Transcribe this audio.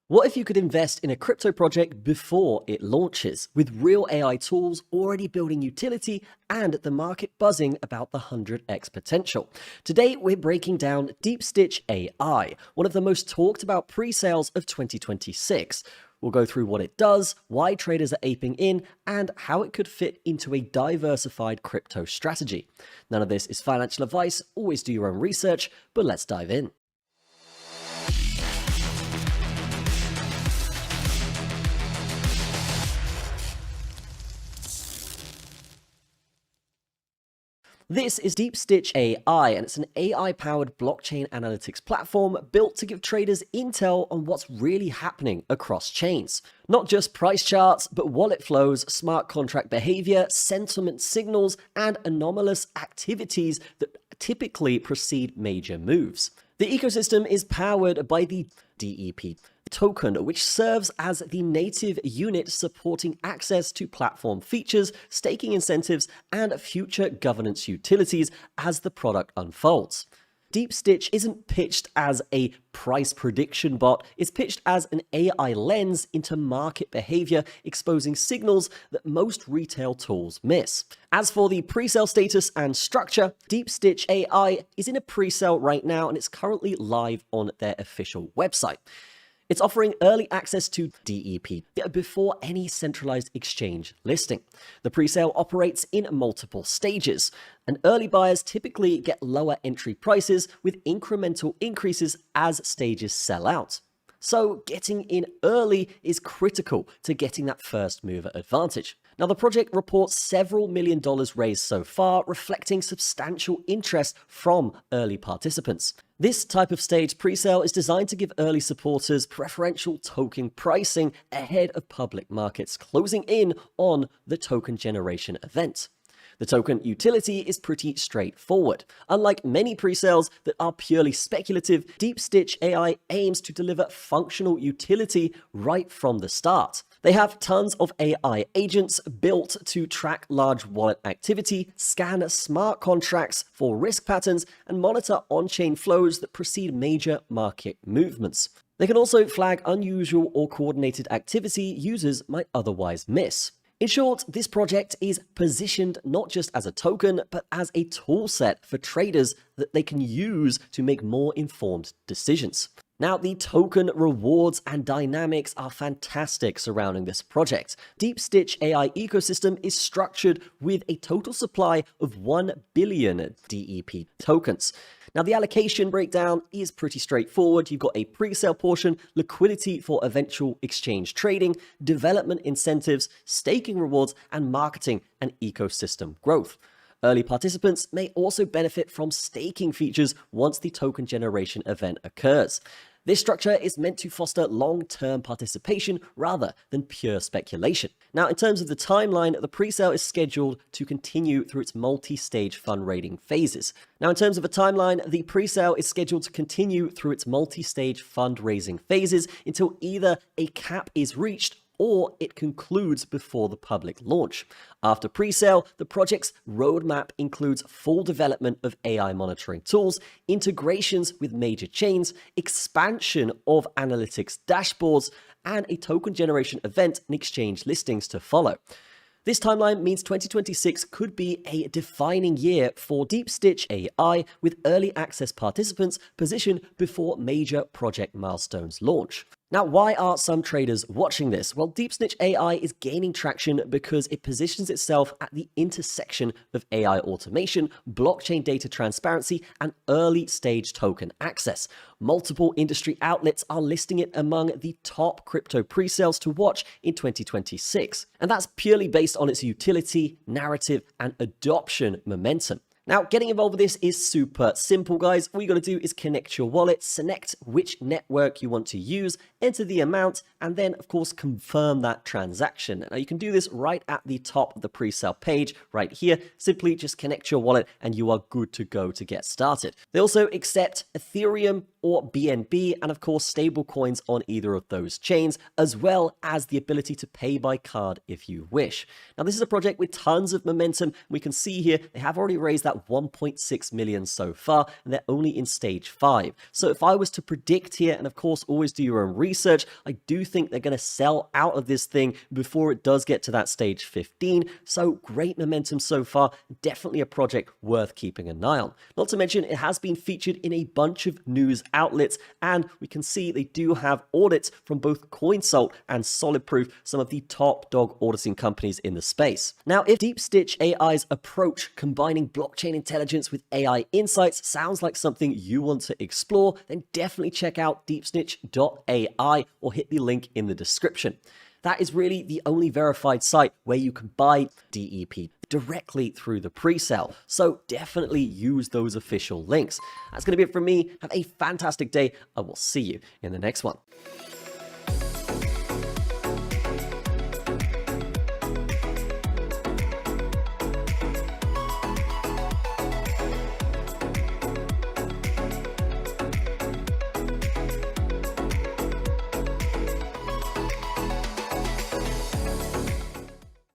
What if you could invest in a crypto project before it launches, with real AI tools already building utility and the market buzzing about the 100x potential? Today, we're breaking down DeepStitch one of the most talked about pre-sales of 2026. We'll go through what it does, why traders are aping in, and how it could fit into a diversified crypto strategy. None of this is financial advice, always do your own research, but let's dive in. This is DeepStitch AI, and it's an AI-powered blockchain analytics platform built to give traders intel on what's really happening across chains. Not just price charts, but wallet flows, smart contract behavior, sentiment signals, and anomalous activities that typically precede major moves. The ecosystem is powered by the DEP token, which serves as the native unit supporting access to platform features, staking incentives, and future governance utilities as the product unfolds. DeepStitch isn't pitched as a price prediction bot, it's pitched as an AI lens into market behavior, exposing signals that most retail tools miss. As for the presale status and structure, DeepStitch AI is in a presale right now, and it's currently live on their official website. It's offering early access to DEP before any centralized exchange listing. The presale operates in multiple stages, and early buyers typically get lower entry prices with incremental increases as stages sell out. So getting in early is critical to getting that first mover advantage. Now, the project reports several $1 million raised so far, reflecting substantial interest from early participants. This type of staged presale is designed to give early supporters preferential token pricing ahead of public markets closing in on the token generation event. The token utility is pretty straightforward. Unlike many presales that are purely speculative, DeepStitch AI aims to deliver functional utility right from the start. They have tons of AI agents built to track large wallet activity, scan smart contracts for risk patterns, and monitor on-chain flows that precede major market movements. They can also flag unusual or coordinated activity users might otherwise miss. In short, this project is positioned not just as a token, but as a toolset for traders that they can use to make more informed decisions. Now, the token rewards and dynamics are fantastic surrounding this project. DeepStitch AI ecosystem is structured with a total supply of 1 billion DEP tokens. Now, the allocation breakdown is pretty straightforward. You've got a presale portion, liquidity for eventual exchange trading, development incentives, staking rewards, and marketing and ecosystem growth. Early participants may also benefit from staking features once the token generation event occurs. This structure is meant to foster long-term participation rather than pure speculation. Now, in terms of the timeline, the presale is scheduled to continue through its multi-stage fundraising phases. The presale is scheduled to continue through its multi-stage fundraising phases until either a cap is reached or it concludes before the public launch. After presale, the project's roadmap includes full development of AI monitoring tools, integrations with major chains, expansion of analytics dashboards, and a token generation event and exchange listings to follow. This timeline means 2026 could be a defining year for DeepStitch AI, with early access participants positioned before major project milestones launch. Now, why are some traders watching this? Well, DeepStitch AI is gaining traction because it positions itself at the intersection of AI automation, blockchain data transparency, and early stage token access. Multiple industry outlets are listing it among the top crypto presales to watch in 2026. And that's purely based on its utility, narrative, and adoption momentum. Now, getting involved with this is super simple, guys. All you got to do is connect your wallet, select which network you want to use, enter the amount, and then, of course, confirm that transaction. Now, you can do this right at the top of the presale page right here. Simply just connect your wallet and you are good to go to get started. They also accept Ethereum or BNB, and of course, stable coins on either of those chains, as well as the ability to pay by card if you wish. Now, this is a project with tons of momentum. We can see here they have already raised that at 1.6 million so far, and they're only in stage 5. So if I was to predict here, and of course always do your own research, I do think they're going to sell out of this thing before it does get to that stage 15. So great momentum so far, definitely a project worth keeping an eye on. Not to mention it has been featured in a bunch of news outlets, and we can see they do have audits from both CoinSalt and SolidProof, some of the top dog auditing companies in the space. Now, if DeepStitch AI's approach combining blockchain intelligence with AI insights sounds like something you want to explore, then definitely check out deepsnitch.ai or hit the link in the description. That is really the only verified site where you can buy DEP directly through the presale. So definitely use those official links. That's going to be it from me. Have a fantastic day. I will see you in the next one.